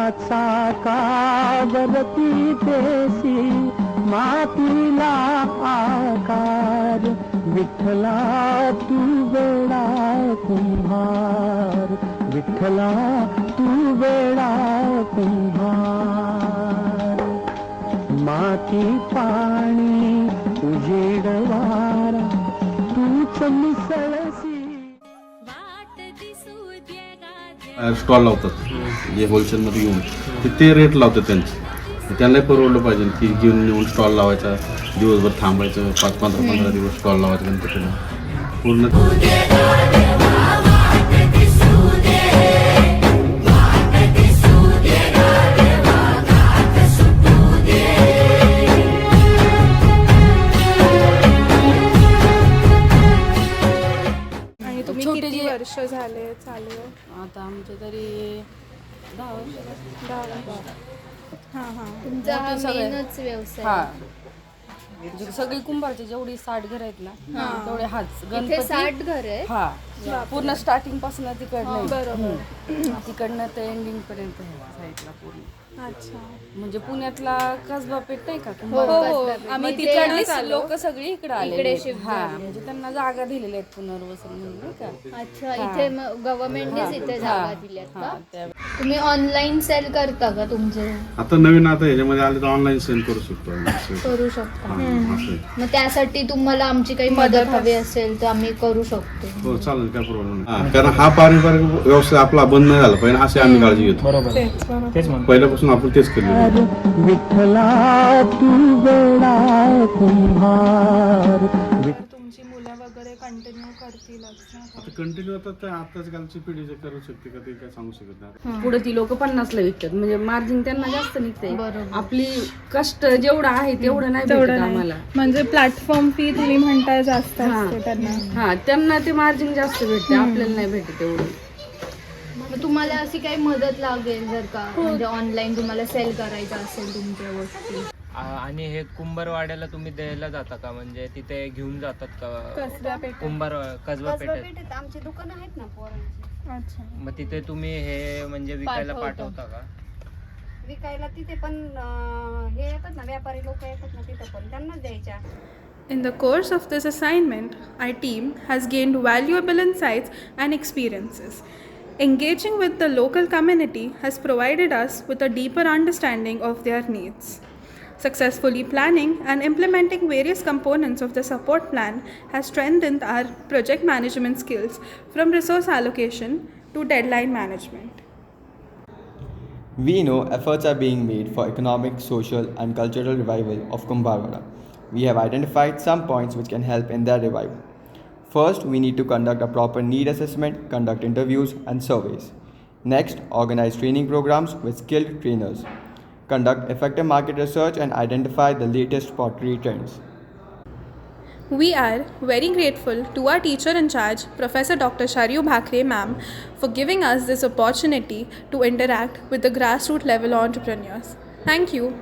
विठ्ठलाचा कावरती देशी मातीला आकार, विठ्ठला तू वेडा कुंभार, विठ्ठला तू वेडा कुंभार. माती पाणी उजेड वारा तूच मिसळसी. स्टॉल लावतात जे होलसेलमध्ये घेऊन ते रेट लावतात त्यांचे, त्यांनाही परवडलं पाहिजे की घेऊन येऊन स्टॉल लावायचा, दिवसभर थांबायचं, 15 दिवस स्टॉल लावायचा गणपतीला पूर्ण. किती वर्ष झाले चालू? आता आमचे तरी 10 वर्ष. 10 वर्ष. हां हां. तुमचा हा मेनच व्यवसाय. हा, म्हणजे सगळी कुंभारची जेवढी 60 घर आहेत ना तेवढे हाच इथे 60 घर आहे. हा, पूर्ण स्टार्टिंग पासून तिकडनं बरोबर. तिकडनं ते एंडिंग पर्यंत साईडला पूर्ण. अच्छा. म्हणजे पुण्यातला कसबा पेठ नाही का? हो, आम्ही मग ते तिकडलीच लोक सगळी इकडे आले. इकडे शिफ्ट हा, झाले. म्हणजे त्यांना जागा दिलेल्या आहेत पुनर्वसन म्हणून नाही का? अच्छा, इथे गव्हर्नमेंटनेच इथे जागा दिल्यात का? त्या तुम्ही ऑनलाईन सेल करता का तुमचे? आता नवीन आता ह्याच्यामध्ये आले तर ऑनलाईन सेल करू शकतो आम्ही. करू शकता. हा, असं आहे. मग त्यासाठी तुम्हाला आमची काही मदत हवी असेल तर आम्ही करू शकतो. हो चालेल, काय प्रॉब्लेम नाही. कारण हा पारंपरिक व्यवसाय आपला बंद नाही झाला पाहिजे अशी आम्ही काळजी घेतो. तेच बरोबर. पहिल्यापासून आपण तेच केलं. विठ्ठला तू वेडा कुंभार. तुमची मुलं वगैरे कंटिन्यू करतीलच ना? आता कंटिन्यू आता ते आताच कालची पिढी जे करू शकते का ते काय सांगू शकत नाही. पुढे ती लोक 50 ला विकतात, म्हणजे मार्जिन त्यांना जास्त निघते. बरोबर. आपली कष्ट जेवढं आहे तेवढं नाही भेटत तेवढं आम्हाला. नाही. म्हणजे प्लॅटफॉर्म फी तुम्ही म्हणताय जास्त असते त्यांना. हा, त्यांना ते मार्जिन जास्त भेटते, आपल्याला नाही भेटत तेवढं. मग तुम्हाला अशी काही मदत लागेल जर का म्हणजे ऑनलाईन तुम्हाला सेल करायचं असेल तुमच्या गोष्टी? आणि हे कुंभारवाड्याला तुम्ही द्यायला जाता का? म्हणजे तिथे घेऊन जातात का कसब्या पेठ. कुंभार कसबा पेठेत? आमची दुकान आहेत ना पोरांची. अच्छा. मग तिथे तुम्ही हे म्हणजे विकायला पाठवता का? विकायला तिथे पण हे येतात ना, व्यापारी लोक येतात ना, तिथे पण त्यांनाच द्यायच्या. In the course of this assignment, our team has gained valuable insights and experiences. Engaging with the local community has provided us with a deeper understanding of their needs. Successfully planning and implementing various components of the support plan has strengthened our project management skills from resource allocation to deadline management. We know efforts are being made for economic, social, and cultural revival of Kumbharwada. We have identified some points which can help in their revival. First, we need to conduct a proper need assessment, conduct interviews and surveys. Next, organize training programs with skilled trainers. Conduct effective market research and identify the latest pottery trends. We are very grateful to our teacher in charge, Professor Dr. Sharyu Bhakre ma'am, for giving us this opportunity to interact with the grassroots level entrepreneurs. Thank you.